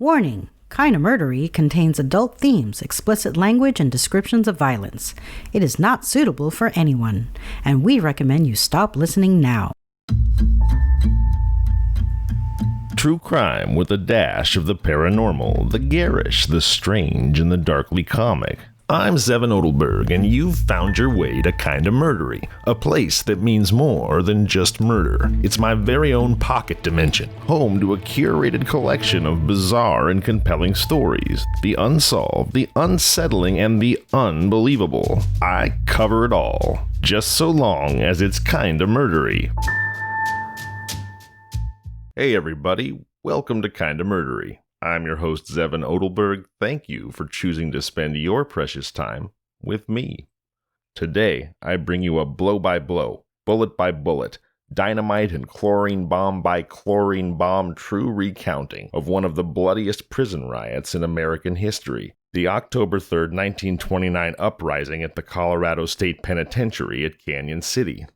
Warning! Kinda Murdery contains adult themes, explicit language, and descriptions of violence. It is not suitable for anyone, and we recommend you stop listening now. True crime with a dash of the paranormal, the garish, the strange, and the darkly comic. I'm Zevin Odelberg, and you've found your way to Kinda Murdery, a place that means more than just murder. It's my very own pocket dimension, home to a curated collection of bizarre and compelling stories, the unsolved, the unsettling, and the unbelievable. I cover it all, just so long as it's kinda murdery. Hey everybody, welcome to Kinda Murdery. I'm your host, Zevin Odelberg. Thank you for choosing to spend your precious time with me. Today, I bring you a blow-by-blow, bullet-by-bullet, dynamite and chlorine bomb by chlorine bomb true recounting of one of the bloodiest prison riots in American history, the October 3rd, 1929 uprising at the Colorado State Penitentiary at Cañon City.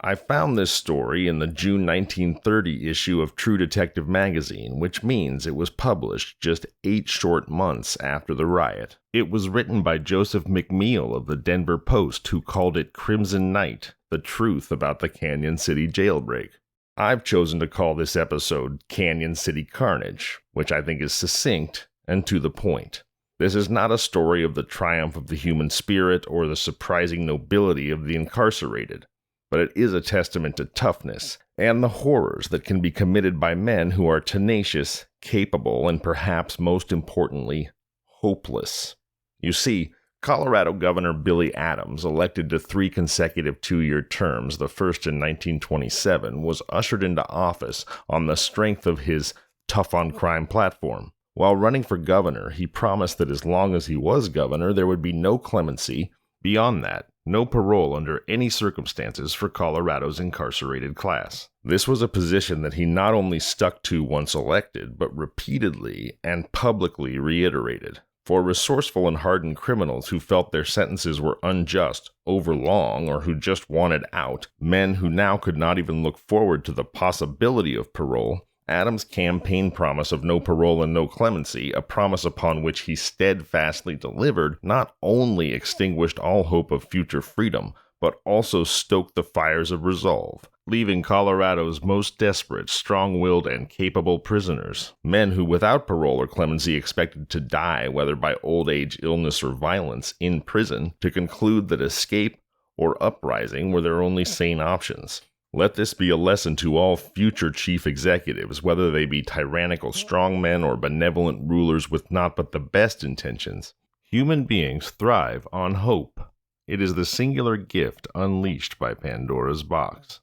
I found this story in the June 1930 issue of True Detective magazine, which means it was published just 8 short months after the riot. It was written by Joseph McNeil of the Denver Post, who called it Crimson Night, the truth about the Cañon City jailbreak. I've chosen to call this episode Cañon City Carnage, which I think is succinct and to the point. This is not a story of the triumph of the human spirit or the surprising nobility of the incarcerated, but it is a testament to toughness and the horrors that can be committed by men who are tenacious, capable, and perhaps most importantly, hopeless. You see, Colorado Governor Billy Adams, elected to 3 consecutive 2-year terms, the first in 1927, was ushered into office on the strength of his tough-on-crime platform. While running for governor, he promised that as long as he was governor, there would be no clemency. Beyond that, no parole under any circumstances for Colorado's incarcerated class. This was a position that he not only stuck to once elected, but repeatedly and publicly reiterated. For resourceful and hardened criminals who felt their sentences were unjust, overlong, or who just wanted out, men who now could not even look forward to the possibility of parole, Adams' campaign promise of no parole and no clemency, a promise upon which he steadfastly delivered, not only extinguished all hope of future freedom, but also stoked the fires of resolve, leaving Colorado's most desperate, strong-willed, and capable prisoners, men who without parole or clemency expected to die, whether by old age, illness, or violence, in prison, to conclude that escape or uprising were their only sane options. Let this be a lesson to all future chief executives, whether they be tyrannical strongmen or benevolent rulers with naught but the best intentions. Human beings thrive on hope. It is the singular gift unleashed by Pandora's box.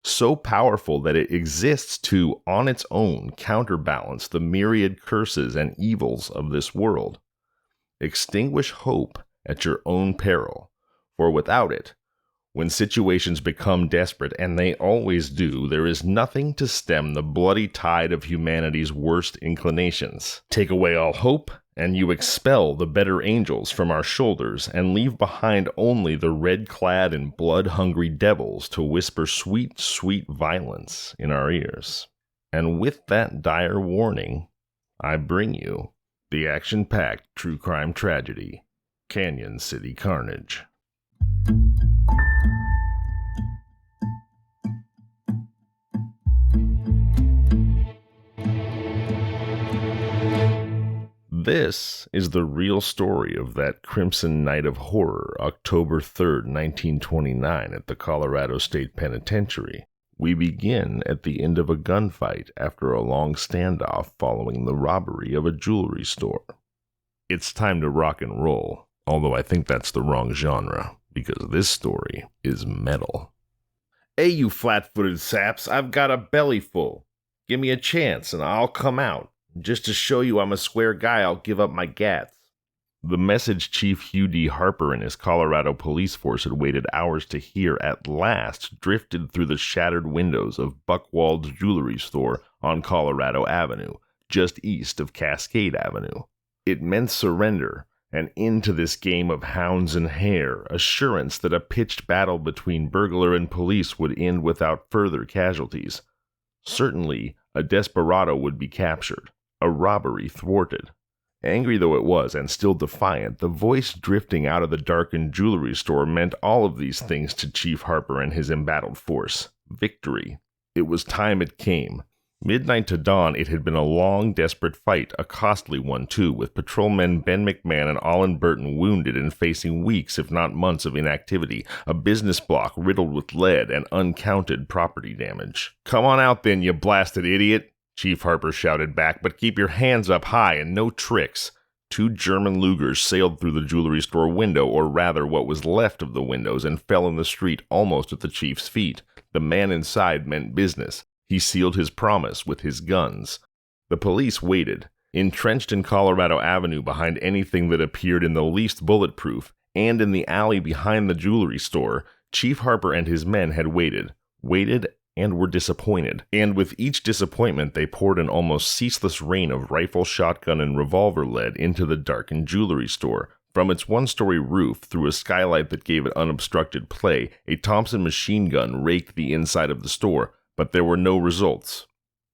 So powerful that it exists to, on its own, counterbalance the myriad curses and evils of this world. Extinguish hope at your own peril, for without it, when situations become desperate, and they always do, there is nothing to stem the bloody tide of humanity's worst inclinations. Take away all hope, and you expel the better angels from our shoulders, and leave behind only the red-clad and blood-hungry devils to whisper sweet, sweet violence in our ears. And with that dire warning, I bring you the action-packed true crime tragedy, Cañon City Carnage. This is the real story of that crimson night of horror, October 3rd, 1929, at the Colorado State Penitentiary. We begin at the end of a gunfight after a long standoff following the robbery of a jewelry store. It's time to rock and roll, although I think that's the wrong genre, because this story is metal. Hey, you flat-footed saps, I've got a belly full. Give me a chance and I'll come out. Just to show you I'm a square guy, I'll give up my gats. The message Chief Hugh D. Harper and his Colorado police force had waited hours to hear at last drifted through the shattered windows of Buchwald's jewelry store on Colorado Avenue, just east of Cascade Avenue. It meant surrender, and into this game of hounds and hare, assurance that a pitched battle between burglar and police would end without further casualties. Certainly, a desperado would be captured. a robbery thwarted. Angry though it was, and still defiant, the voice drifting out of the darkened jewelry store meant all of these things to Chief Harper and his embattled force. Victory. It was time it came. Midnight to dawn, it had been a long, desperate fight, a costly one too, with patrolmen Ben McMahon and Olin Burton wounded and facing weeks, if not months, of inactivity, a business block riddled with lead, and uncounted property damage. "Come on out then, you blasted idiot," Chief Harper shouted back, "but keep your hands up high and no tricks." 2 German Lugers sailed through the jewelry store window, or rather what was left of the windows, and fell in the street almost at the chief's feet. The man inside meant business. He sealed his promise with his guns. The police waited, entrenched in Colorado Avenue behind anything that appeared in the least bulletproof, and in the alley behind the jewelry store. Chief Harper and his men had waited and were disappointed. And with each disappointment, they poured an almost ceaseless rain of rifle, shotgun, and revolver lead into the darkened jewelry store. From its 1-story roof, through a skylight that gave it unobstructed play, a Thompson machine gun raked the inside of the store. But there were no results.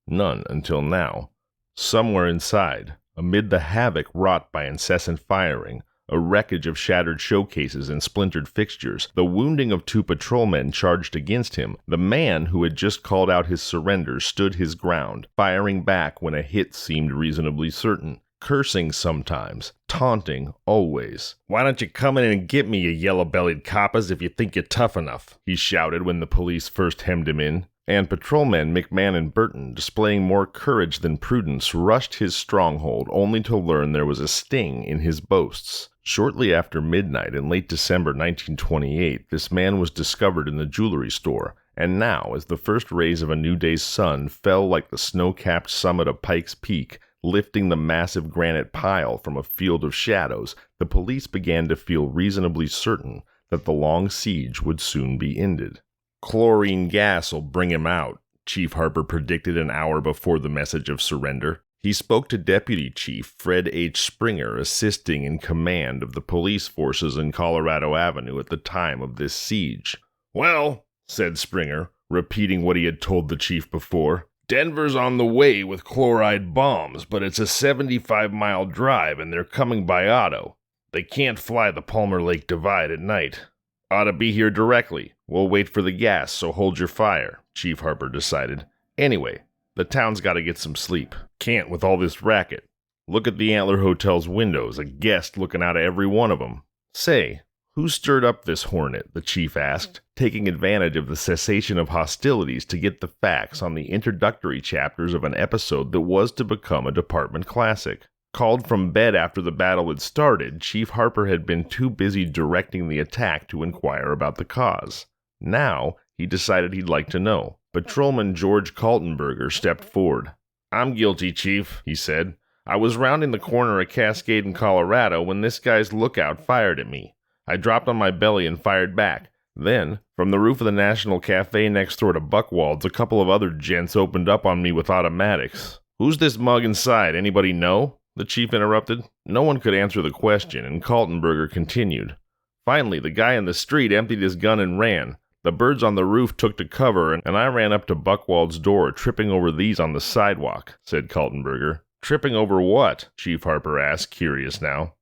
None until now. Somewhere inside, amid the havoc wrought by incessant firing, a wreckage of shattered showcases and splintered fixtures, the wounding of 2 patrolmen charged against him, the man who had just called out his surrender stood his ground, firing back when a hit seemed reasonably certain, cursing sometimes, taunting always. "Why don't you come in and get me, you yellow-bellied coppers, if you think you're tough enough?" he shouted when the police first hemmed him in. And patrolmen McMahon and Burton, displaying more courage than prudence, rushed his stronghold only to learn there was a sting in his boasts. Shortly after midnight in late December 1928, this man was discovered in the jewelry store, and now, as the first rays of a new day's sun fell like the snow-capped summit of Pikes Peak, lifting the massive granite pile from a field of shadows, the police began to feel reasonably certain that the long siege would soon be ended. "Chlorine gas'll bring him out," Chief Harper predicted an hour before the message of surrender. He spoke to Deputy Chief Fred H. Springer, assisting in command of the police forces in Colorado Avenue at the time of this siege. "Well," said Springer, repeating what he had told the chief before, "Denver's on the way with chloride bombs, but it's a 75-mile drive and they're coming by auto. They can't fly the Palmer Lake Divide at night. Ought to be here directly. We'll wait for the gas, so hold your fire," Chief Harper decided. "Anyway, the town's got to get some sleep. Can't with all this racket. Look at the Antler Hotel's windows, a guest looking out of every one of them." "Say, who stirred up this hornet?" the chief asked, taking advantage of the cessation of hostilities to get the facts on the introductory chapters of an episode that was to become a department classic. Called from bed after the battle had started, Chief Harper had been too busy directing the attack to inquire about the cause. Now, he decided he'd like to know. Patrolman George Kaltenberger stepped forward. "I'm guilty, Chief," he said. "I was rounding the corner of Cascade in Colorado when this guy's lookout fired at me. I dropped on my belly and fired back. Then, from the roof of the National Cafe next door to Buckwald's, a couple of other gents opened up on me with automatics." "Who's this mug inside? Anybody know?" the chief interrupted. No one could answer the question, and Kaltenberger continued. "Finally, the guy in the street emptied his gun and ran. The birds on the roof took to cover, and I ran up to Buckwald's door, tripping over these on the sidewalk," said Kaltenberger. "Tripping over what?" Chief Harper asked, curious now.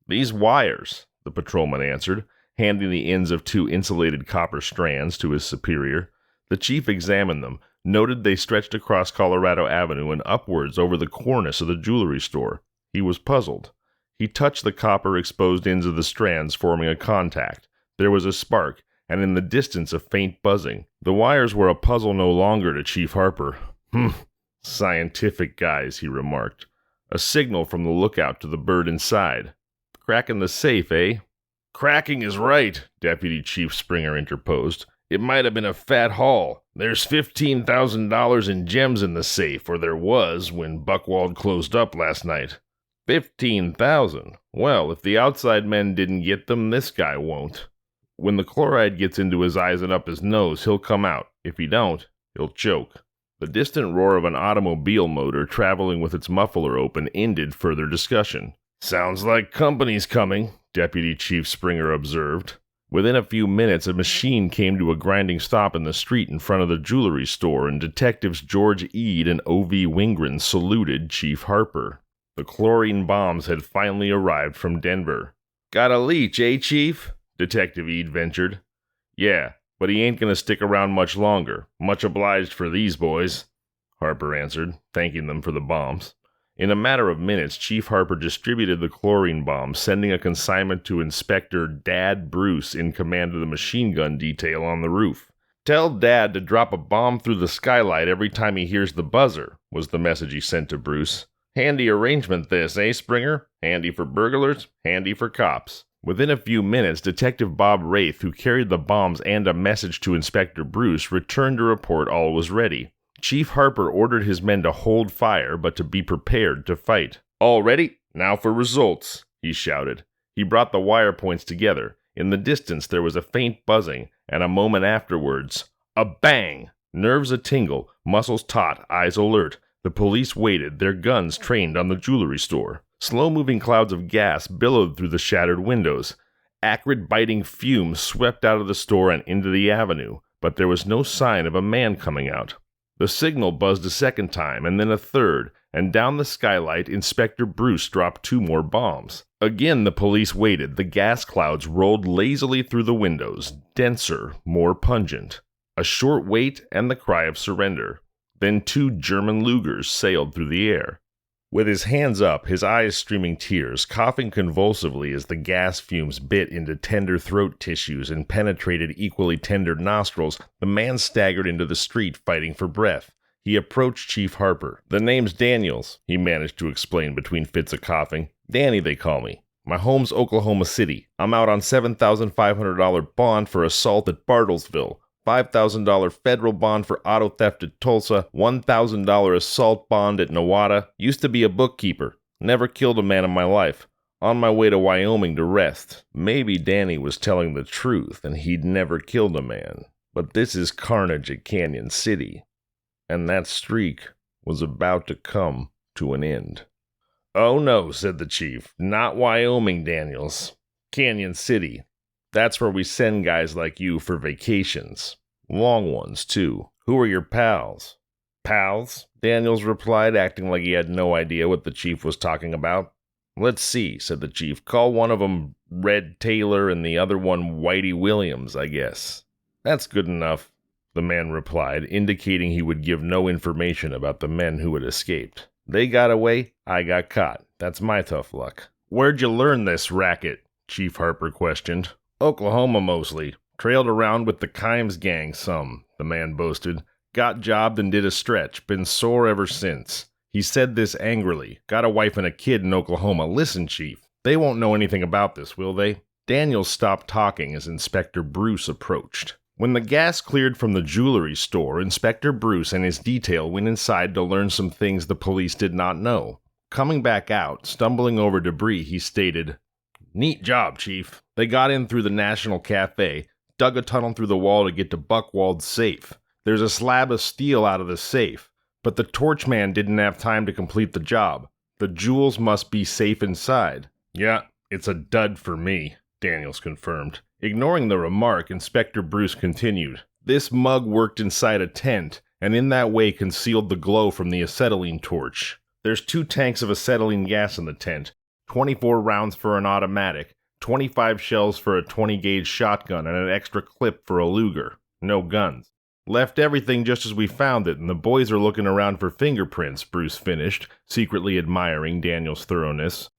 "These wires," the patrolman answered, handing the ends of 2 insulated copper strands to his superior. The chief examined them, noted they stretched across Colorado Avenue and upwards over the cornice of the jewelry store. He was puzzled. He touched the copper exposed ends of the strands, forming a contact. There was a spark, and in the distance a faint buzzing. The wires were a puzzle no longer to Chief Harper. "Scientific guys," he remarked. "A signal from the lookout to the bird inside. Cracking the safe, eh?" "Cracking is right," Deputy Chief Springer interposed. "It might have been a fat haul. There's $15,000 in gems in the safe, or there was when Buckwald closed up last night." 15,000. Well, if the outside men didn't get them, this guy won't. When the chloride gets into his eyes and up his nose, he'll come out. If he don't, he'll choke. The distant roar of an automobile motor traveling with its muffler open ended further discussion. "Sounds like company's coming," Deputy Chief Springer observed. Within a few minutes, a machine came to a grinding stop in the street in front of the jewelry store, and detectives George Eade and O.V. Wingren saluted Chief Harper. The chlorine bombs had finally arrived from Denver. "Got a leech, eh, Chief?" Detective Eade ventured. "Yeah, but he ain't gonna stick around much longer. Much obliged for these boys," Harper answered, thanking them for the bombs. In a matter of minutes, Chief Harper distributed the chlorine bombs, sending a consignment to Inspector Dad Bruce in command of the machine gun detail on the roof. "Tell Dad to drop a bomb through the skylight every time he hears the buzzer," was the message he sent to Bruce. "Handy arrangement this, eh, Springer? Handy for burglars, handy for cops." Within a few minutes, Detective Bob Wraith, who carried the bombs and a message to Inspector Bruce, returned to report all was ready. Chief Harper ordered his men to hold fire, but to be prepared to fight. "All ready? Now for results," he shouted. He brought the wire points together. In the distance there was a faint buzzing, and a moment afterwards, a bang! Nerves a-tingle, muscles taut, eyes alert. The police waited, their guns trained on the jewelry store. Slow-moving clouds of gas billowed through the shattered windows. Acrid, biting fumes swept out of the store and into the avenue, but there was no sign of a man coming out. The signal buzzed a second time, and then a third, and down the skylight, Inspector Bruce dropped 2 more bombs. Again the police waited. The gas clouds rolled lazily through the windows, denser, more pungent. A short wait, and the cry of surrender. Then 2 German Lugers sailed through the air. With his hands up, his eyes streaming tears, coughing convulsively as the gas fumes bit into tender throat tissues and penetrated equally tender nostrils, the man staggered into the street fighting for breath. He approached Chief Harper. "The name's Daniels," he managed to explain between fits of coughing. "Danny, they call me. My home's Oklahoma City. I'm out on $7,500 bond for assault at Bartlesville. $5,000 federal bond for auto theft at Tulsa, $1,000 assault bond at Nowata. Used to be a bookkeeper. Never killed a man in my life. On my way to Wyoming to rest." Maybe Danny was telling the truth and he'd never killed a man. But this is Carnage at Cañon City. And that streak was about to come to an end. "Oh no," said the chief. "Not Wyoming, Daniels. Cañon City. That's where we send guys like you for vacations. Long ones, too. Who are your pals?" "Pals?" Daniels replied, acting like he had no idea what the chief was talking about. "Let's see," said the chief. "Call one of them Red Taylor and the other one Whitey Williams, I guess." "That's good enough," the man replied, indicating he would give no information about the men who had escaped. "They got away, I got caught. That's my tough luck." "Where'd you learn this racket?" Chief Harper questioned. "Oklahoma mostly. Trailed around with the Kimes gang some," the man boasted. "Got jobbed and did a stretch. Been sore ever since." He said this angrily. "Got a wife and a kid in Oklahoma. Listen, Chief. They won't know anything about this, will they?" Daniels stopped talking as Inspector Bruce approached. When the gas cleared from the jewelry store, Inspector Bruce and his detail went inside to learn some things the police did not know. Coming back out, stumbling over debris, he stated, "Neat job, Chief. They got in through the National Cafe, dug a tunnel through the wall to get to Buckwald's safe. There's a slab of steel out of the safe, but the torchman didn't have time to complete the job. The jewels must be safe inside." "Yeah, it's a dud for me," Daniels confirmed. Ignoring the remark, Inspector Bruce continued. "This mug worked inside a tent, and in that way concealed the glow from the acetylene torch. There's 2 tanks of acetylene gas in the tent, 24 rounds for an automatic, 25 shells for a 20-gauge shotgun, and an extra clip for a Luger. No guns. Left everything just as we found it, and the boys are looking around for fingerprints," Bruce finished, secretly admiring Daniel's thoroughness.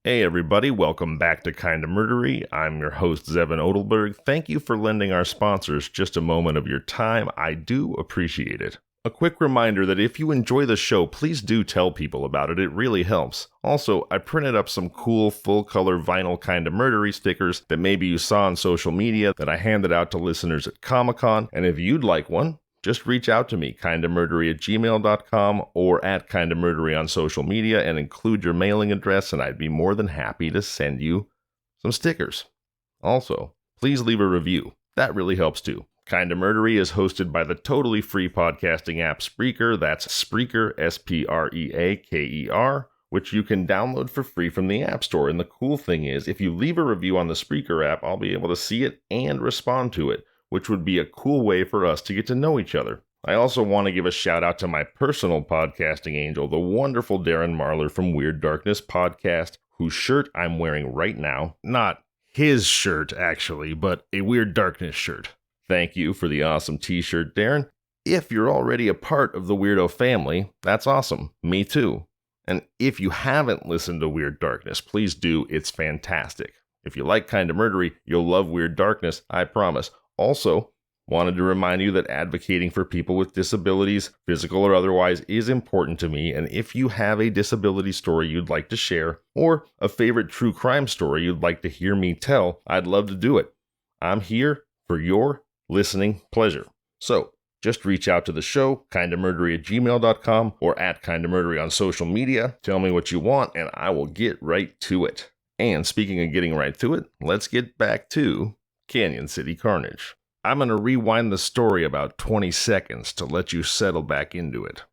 Hey everybody, welcome back to Kinda Murdery. I'm your host, Zevin Odelberg. Thank you for lending our sponsors just a moment of your time. I do appreciate it. A quick reminder that if you enjoy the show, please do tell people about it. It really helps. Also, I printed up some cool full-color vinyl Kinda Murdery stickers that maybe you saw on social media that I handed out to listeners at Comic-Con. And if you'd like one, just reach out to me, kindamurdery@gmail.com or at kindamurdery on social media and include your mailing address, and I'd be more than happy to send you some stickers. Also, please leave a review. That really helps too. Kinda Murdery is hosted by the totally free podcasting app Spreaker. That's Spreaker, Spreaker, which you can download for free from the App Store. And the cool thing is, if you leave a review on the Spreaker app, I'll be able to see it and respond to it, which would be a cool way for us to get to know each other. I also want to give a shout out to my personal podcasting angel, the wonderful Darren Marlar from Weird Darkness Podcast, whose shirt I'm wearing right now. Not his shirt, actually, but a Weird Darkness shirt. Thank you for the awesome t-shirt, Darren. If you're already a part of the Weirdo family, that's awesome. Me too. And if you haven't listened to Weird Darkness, please do. It's fantastic. If you like Kinda Murdery, you'll love Weird Darkness, I promise. Also, wanted to remind you that advocating for people with disabilities, physical or otherwise, is important to me, and if you have a disability story you'd like to share, or a favorite true crime story you'd like to hear me tell, I'd love to do it. I'm here for your listening pleasure. So, just reach out to the show, kindamurdery@gmail.com, or @kindamurdery on social media. Tell me what you want, and I will get right to it. And speaking of getting right to it, let's get back to Cañon City Carnage. I'm going to rewind the story about 20 seconds to let you settle back into it.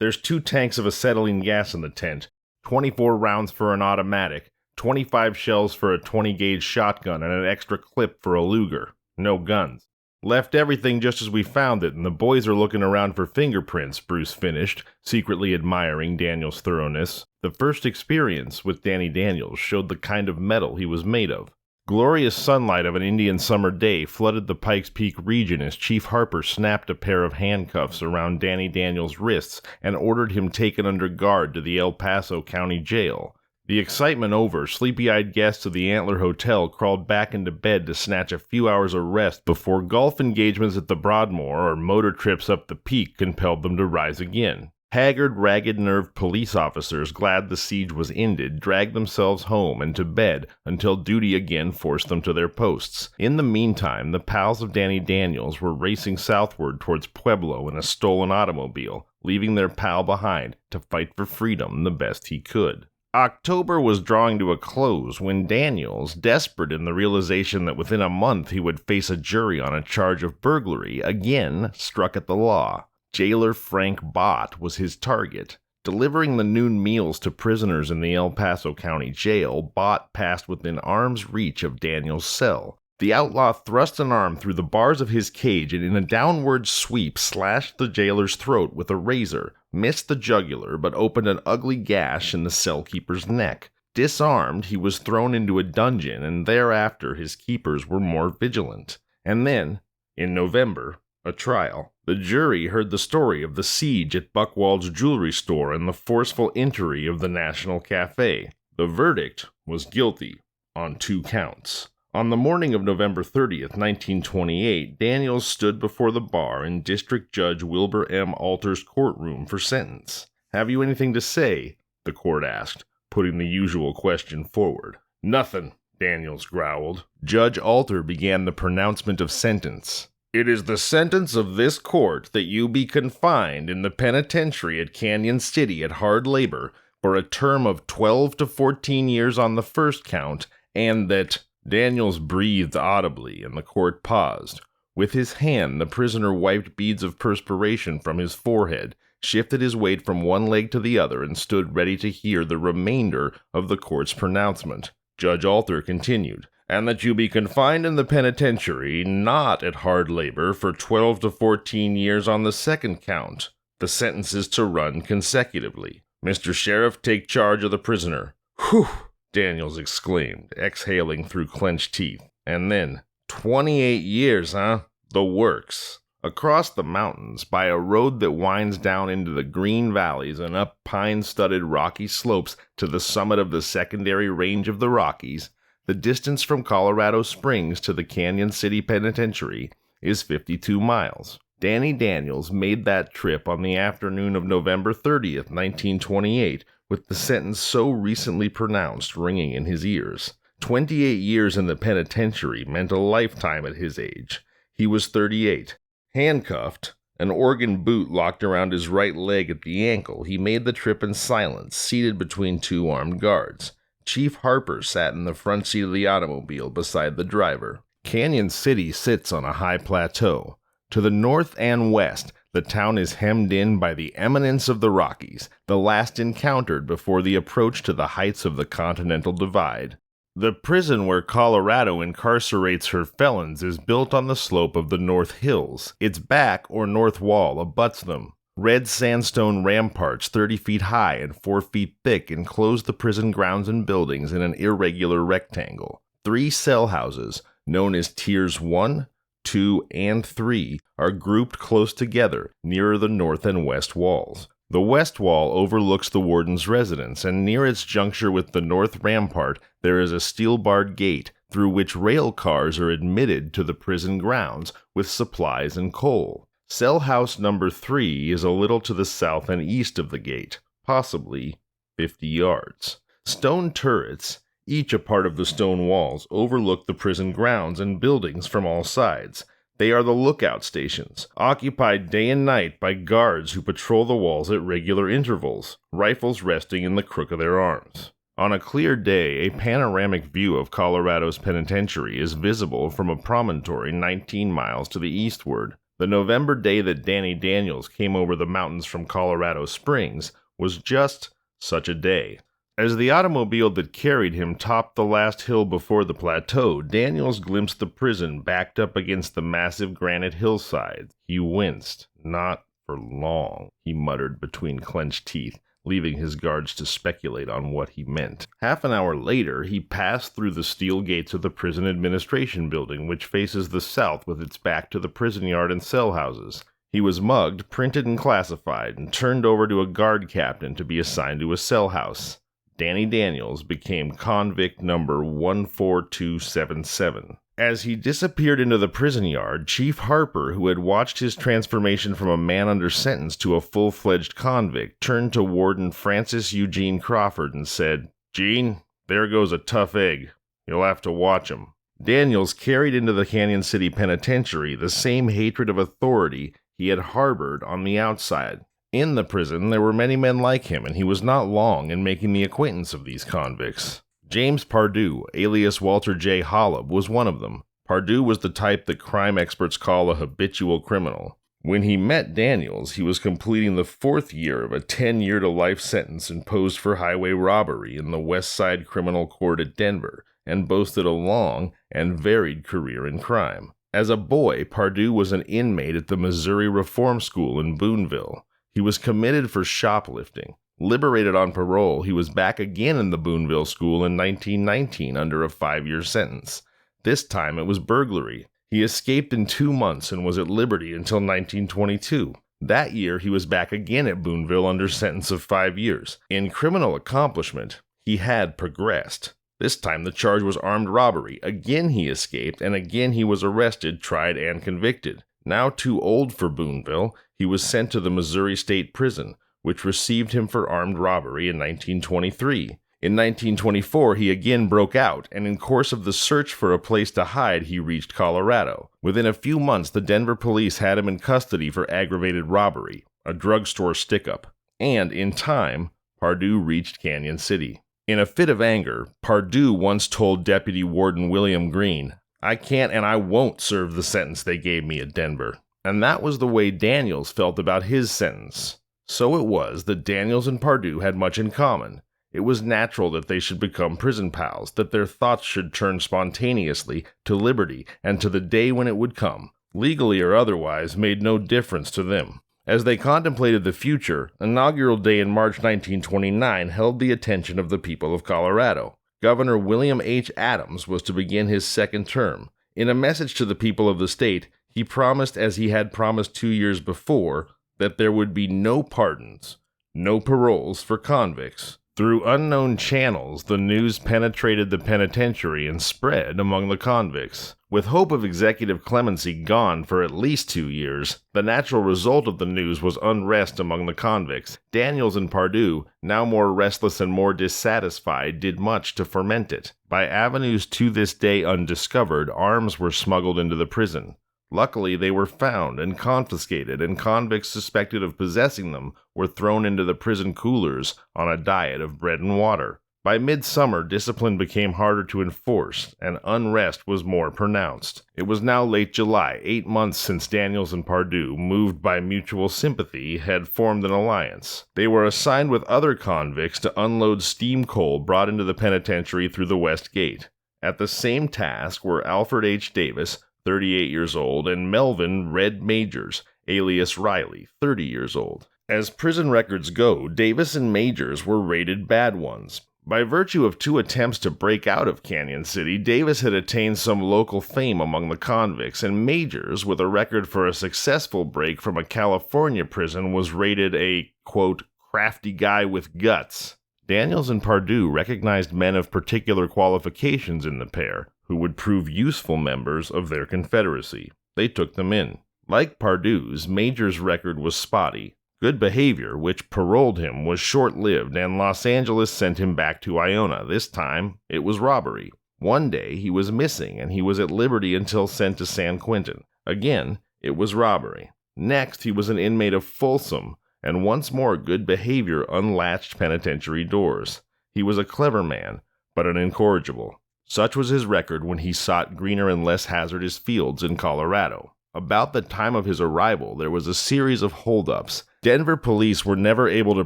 There's 2 tanks of acetylene gas in the tent, 24 rounds for an automatic, 25 shells for a 20-gauge shotgun, and an extra clip for a Luger. No guns. Left everything just as we found it, and the boys are looking around for fingerprints, Bruce finished, secretly admiring Daniel's thoroughness. The first experience with Danny Daniels showed the kind of metal he was made of. Glorious sunlight of an Indian summer day flooded the Pikes Peak region as Chief Harper snapped a pair of handcuffs around Danny Daniels' wrists and ordered him taken under guard to the El Paso County Jail. The excitement over, sleepy-eyed guests of the Antler Hotel crawled back into bed to snatch a few hours of rest before golf engagements at the Broadmoor or motor trips up the peak compelled them to rise again. Haggard, ragged-nerved police officers, glad the siege was ended, dragged themselves home and to bed until duty again forced them to their posts. In the meantime, the pals of Danny Daniels were racing southward towards Pueblo in a stolen automobile, leaving their pal behind to fight for freedom the best he could. October was drawing to a close when Daniels, desperate in the realization that within a month he would face a jury on a charge of burglary, again struck at the law. Jailer Frank Bott was his target. Delivering the noon meals to prisoners in the El Paso County Jail, Bott passed within arm's reach of Daniels' cell. The outlaw thrust an arm through the bars of his cage and in a downward sweep slashed the jailer's throat with a razor, missed the jugular but opened an ugly gash in the cell-keeper's neck. Disarmed, he was thrown into a dungeon, and thereafter his keepers were more vigilant. And then, in November, a trial. The jury heard the story of the siege at Buchwald's jewelry store and the forceful entry of the National Cafe. The verdict was guilty on 2 counts. On the morning of November 30th, 1928, Daniels stood before the bar in District Judge Wilbur M. Alter's courtroom for sentence. "Have you anything to say?" the court asked, putting the usual question forward. "Nothing," Daniels growled. Judge Alter began the pronouncement of sentence. "It is the sentence of this court that you be confined in the penitentiary at Cañon City at hard labor for a term of 12 to 14 years on the first count, and that..." Daniels breathed audibly, and the court paused. With his hand, the prisoner wiped beads of perspiration from his forehead, shifted his weight from one leg to the other, and stood ready to hear the remainder of the court's pronouncement. Judge Alter continued, "And that you be confined in the penitentiary, not at hard labor, for 12 to 14 years on the second count. The sentence is to run consecutively. Mr. Sheriff, take charge of the prisoner." "Whew!" Daniels exclaimed, exhaling through clenched teeth. And then, 28 years, huh? The works. Across the mountains, by a road that winds down into the green valleys and up pine-studded rocky slopes to the summit of the secondary range of the Rockies, the distance from Colorado Springs to the Cañon City Penitentiary is 52 miles. Danny Daniels made that trip on the afternoon of November 30th, 1928, with the sentence so recently pronounced ringing in his ears. 28 years in the penitentiary meant a lifetime at his age. He was 38. Handcuffed, An organ boot locked around his right leg at the ankle, he made the trip in silence, seated between two armed guards. Chief Harper sat in the front seat of the automobile beside the driver. Cañon City sits on a high plateau. To the north and west, the town is hemmed in by the eminence of the Rockies, the last encountered before the approach to the heights of the Continental Divide. The prison where Colorado incarcerates her felons is built on the slope of the North Hills. Its back, or north wall, abuts them. Red sandstone ramparts 30 feet high and 4 feet thick enclose the prison grounds and buildings in an irregular rectangle. 3 cell houses, known as Tiers 1, 2, and 3, are grouped close together nearer the north and west walls. The west wall overlooks the warden's residence, and near its juncture with the north rampart there is a steel-barred gate through which rail cars are admitted to the prison grounds with supplies and coal. Cell house number 3 is a little to the south and east of the gate, possibly 50 yards. Stone turrets, each a part of the stone walls, overlook the prison grounds and buildings from all sides. They are the lookout stations, occupied day and night by guards who patrol the walls at regular intervals, rifles resting in the crook of their arms. On a clear day, a panoramic view of Colorado's penitentiary is visible from a promontory 19 miles to the eastward. The November day that Danny Daniels came over the mountains from Colorado Springs was just such a day. As the automobile that carried him topped the last hill before the plateau, Daniels glimpsed the prison backed up against the massive granite hillside. He winced. "Not for long," he muttered between clenched teeth, leaving his guards to speculate on what he meant. Half an hour later, he passed through the steel gates of the prison administration building, which faces the south with its back to the prison yard and cell houses. He was mugged, printed and classified, and turned over to a guard captain to be assigned to a cell house. Danny Daniels became convict number 14277. As he disappeared into the prison yard, Chief Harper, who had watched his transformation from a man under sentence to a full-fledged convict, turned to Warden Francis Eugene Crawford and said, "Gene, there goes a tough egg. You'll have to watch him." Daniels carried into the Cañon City Penitentiary the same hatred of authority he had harbored on the outside. In the prison, there were many men like him, and he was not long in making the acquaintance of these convicts. James Pardue, alias Walter J. Holub, was one of them. Pardue was the type that crime experts call a habitual criminal. When he met Daniels, he was completing the 4th year of a 10-year-to-life sentence imposed for highway robbery in the West Side Criminal Court at Denver, and boasted a long and varied career in crime. As a boy, Pardue was an inmate at the Missouri Reform School in Boonville. He was committed for shoplifting. Liberated on parole, he was back again in the Boonville school in 1919 under a 5-year sentence. This time it was burglary. He escaped in 2 months and was at liberty until 1922. That year he was back again at Boonville under sentence of 5 years. In criminal accomplishment, he had progressed. This time the charge was armed robbery. Again he escaped, and again he was arrested, tried, and convicted. Now too old for Boonville, he was sent to the Missouri State Prison, which received him for armed robbery in 1923. In 1924, he again broke out, and in course of the search for a place to hide, he reached Colorado. Within a few months, the Denver police had him in custody for aggravated robbery, a drugstore stick-up. And, in time, Pardue reached Cañon City. In a fit of anger, Pardue once told Deputy Warden William Green, "I can't and I won't serve the sentence they gave me at Denver." And that was the way Daniels felt about his sentence. So it was that Daniels and Pardue had much in common. It was natural that they should become prison pals, that their thoughts should turn spontaneously to liberty and to the day when it would come. Legally or otherwise made no difference to them. As they contemplated the future, inaugural day in March 1929 held the attention of the people of Colorado. Governor William H. Adams was to begin his 2nd term. In a message to the people of the state, he promised, as he had promised 2 years before, that there would be no pardons, no paroles for convicts. Through unknown channels, the news penetrated the penitentiary and spread among the convicts. With hope of executive clemency gone for at least 2 years, the natural result of the news was unrest among the convicts. Daniels and Pardue, now more restless and more dissatisfied, did much to foment it. By avenues to this day undiscovered, arms were smuggled into the prison. Luckily, they were found and confiscated, and convicts suspected of possessing them were thrown into the prison coolers on a diet of bread and water. By midsummer, discipline became harder to enforce, and unrest was more pronounced. It was now late July, 8 months since Daniels and Pardue, moved by mutual sympathy, had formed an alliance. They were assigned with other convicts to unload steam coal brought into the penitentiary through the West Gate. At the same task were Alfred H. Davis, 38 years old, and Melvin Red Majors, alias Riley, 30 years old. As prison records go, Davis and Majors were rated bad ones. By virtue of 2 attempts to break out of Cañon City, Davis had attained some local fame among the convicts, and Majors, with a record for a successful break from a California prison, was rated a, quote, crafty guy with guts. Daniels and Pardue recognized men of particular qualifications in the pair, who would prove useful members of their confederacy. They took them in. Like Pardue's, Majors' record was spotty. Good behavior, which paroled him, was short-lived, and Los Angeles sent him back to Iona. This time, it was robbery. One day, he was missing, and he was at liberty until sent to San Quentin. Again, it was robbery. Next, he was an inmate of Folsom, and once more good behavior unlatched penitentiary doors. He was a clever man, but an incorrigible. Such was his record when he sought greener and less hazardous fields in Colorado. About the time of his arrival, there was a series of holdups. Denver police were never able to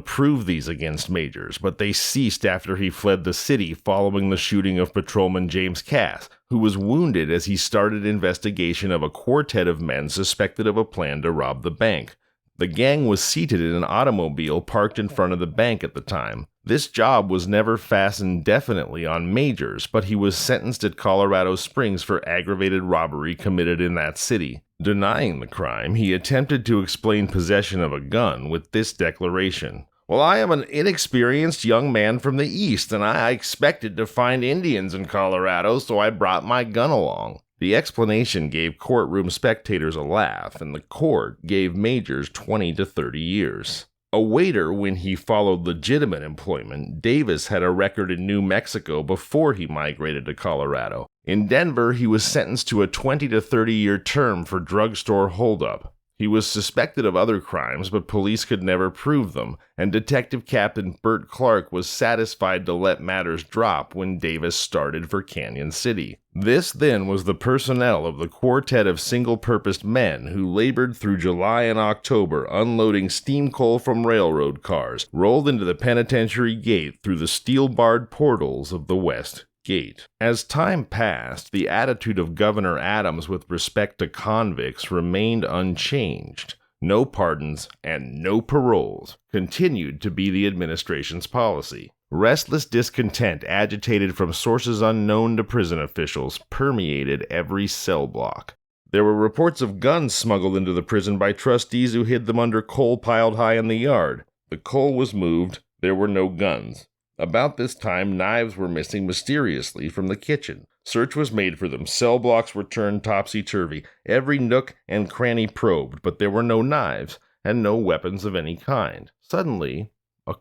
prove these against Majors, but they ceased after he fled the city following the shooting of patrolman James Cass, who was wounded as he started investigation of a quartet of men suspected of a plan to rob the bank. The gang was seated in an automobile parked in front of the bank at the time. This job was never fastened definitely on Majors, but he was sentenced at Colorado Springs for aggravated robbery committed in that city. Denying the crime, he attempted to explain possession of a gun with this declaration: "Well, I am an inexperienced young man from the East, and I expected to find Indians in Colorado, so I brought my gun along." The explanation gave courtroom spectators a laugh, and the court gave Majors 20 to 30 years. A waiter when he followed legitimate employment, Davis had a record in New Mexico before he migrated to Colorado. In Denver, he was sentenced to a 20 to 30-year term for drugstore holdup. He was suspected of other crimes, but police could never prove them, and Detective Captain Bert Clark was satisfied to let matters drop when Davis started for Cañon City. This, then, was the personnel of the quartet of single-purposed men who labored through July and October unloading steam coal from railroad cars, rolled into the penitentiary gate through the steel-barred portals of the West Gate. As time passed, the attitude of Governor Adams with respect to convicts remained unchanged. No pardons and no paroles continued to be the administration's policy. Restless discontent agitated from sources unknown to prison officials permeated every cell block. There were reports of guns smuggled into the prison by trustees who hid them under coal piled high in the yard. The coal was moved, there were no guns. About this time, knives were missing mysteriously from the kitchen. Search was made for them. Cell blocks were turned topsy-turvy. Every nook and cranny probed, but there were no knives and no weapons of any kind. Suddenly, a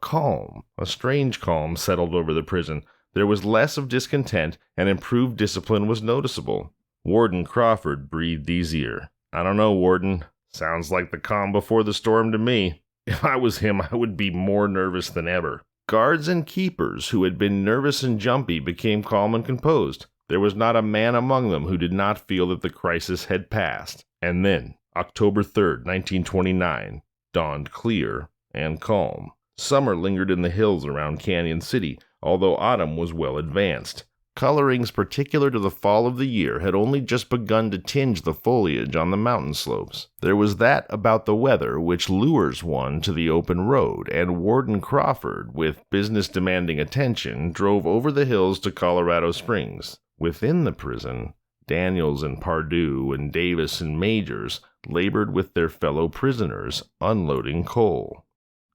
strange calm settled over the prison. There was less of discontent, and improved discipline was noticeable. Warden Crawford breathed easier. "I don't know, Warden. Sounds like the calm before the storm to me. If I was him, I would be more nervous than ever." Guards and keepers who had been nervous and jumpy became calm and composed. There was not a man among them who did not feel that the crisis had passed. And then, October 3rd, 1929, dawned clear and calm. Summer lingered in the hills around Cañon City, although autumn was well advanced. Colorings particular to the fall of the year had only just begun to tinge the foliage on the mountain slopes. There was that about the weather which lures one to the open road, and Warden Crawford, with business demanding attention, drove over the hills to Colorado Springs. Within the prison, Daniels and Pardue and Davis and Majors labored with their fellow prisoners, unloading coal.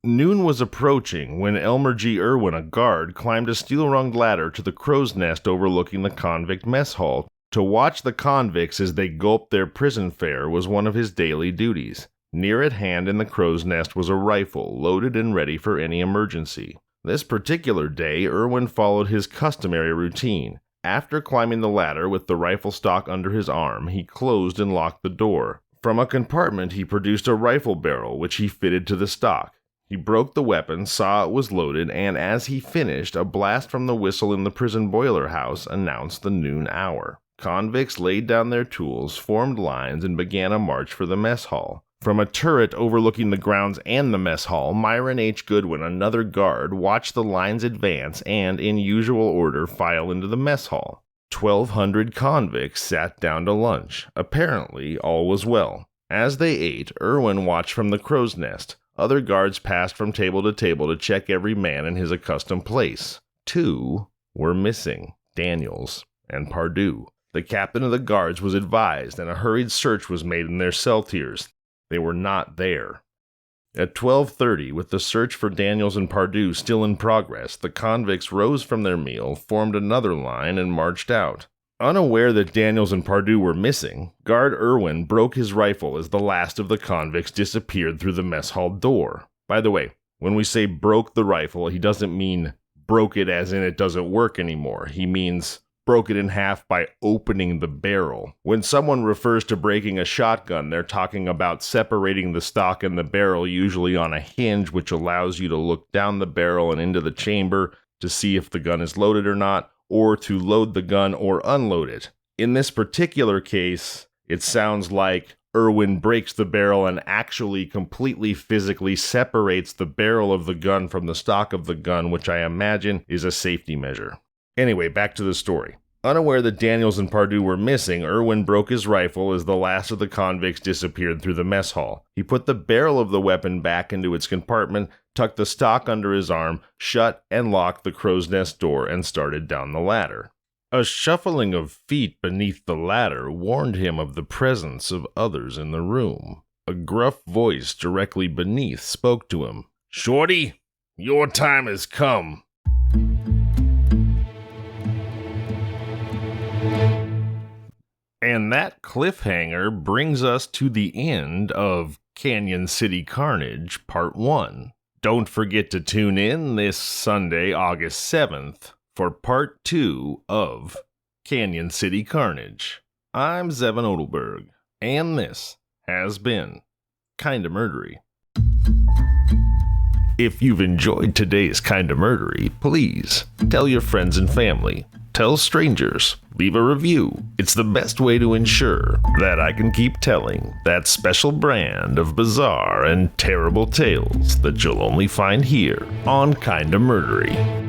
Noon was approaching when Elmer G. Irwin, a guard, climbed a steel-runged ladder to the crow's nest overlooking the convict mess hall. To watch the convicts as they gulped their prison fare was one of his daily duties. Near at hand in the crow's nest was a rifle, loaded and ready for any emergency. This particular day, Irwin followed his customary routine. After climbing the ladder with the rifle stock under his arm, he closed and locked the door. From a compartment, he produced a rifle barrel, which he fitted to the stock. He broke the weapon, saw it was loaded, and as he finished, a blast from the whistle in the prison boiler house announced the noon hour. Convicts laid down their tools, formed lines, and began a march for the mess hall. From a turret overlooking the grounds and the mess hall, Myron H. Goodwin, another guard, watched the lines advance and, in usual order, file into the mess hall. 1,200 convicts sat down to lunch. Apparently, all was well. As they ate, Irwin watched from the crow's nest. Other guards passed from table to check every man in his accustomed place. 2 were missing, Daniels and Pardue. The captain of the guards was advised, and a hurried search was made in their cell tiers. They were not there. At 12:30, with the search for Daniels and Pardue still in progress, the convicts rose from their meal, formed another line, and marched out. Unaware that Daniels and Pardue were missing, Guard Irwin broke his rifle as the last of the convicts disappeared through the mess hall door. By the way, when we say broke the rifle, he doesn't mean broke it as in it doesn't work anymore. He means broke it in half by opening the barrel. When someone refers to breaking a shotgun, they're talking about separating the stock and the barrel, usually on a hinge, which allows you to look down the barrel and into the chamber to see if the gun is loaded or not, or to load the gun or unload it. In this particular case, it sounds like Irwin breaks the barrel and actually completely physically separates the barrel of the gun from the stock of the gun, which I imagine is a safety measure. Anyway, back to the story. Unaware that Daniels and Pardue were missing, Irwin broke his rifle as the last of the convicts disappeared through the mess hall. He put the barrel of the weapon back into its compartment, tucked the stock under his arm, shut and locked the crow's nest door, and started down the ladder. A shuffling of feet beneath the ladder warned him of the presence of others in the room. A gruff voice directly beneath spoke to him. "Shorty, your time has come." And that cliffhanger brings us to the end of Cañon City Carnage Part 1. Don't forget to tune in this Sunday, August 7th, for Part 2 of Cañon City Carnage. I'm Zevin Odelberg, and this has been Kinda Murdery. If you've enjoyed today's Kinda Murdery, please tell your friends and family. Tell strangers, leave a review. It's the best way to ensure that I can keep telling that special brand of bizarre and terrible tales that you'll only find here on Kinda Murdery.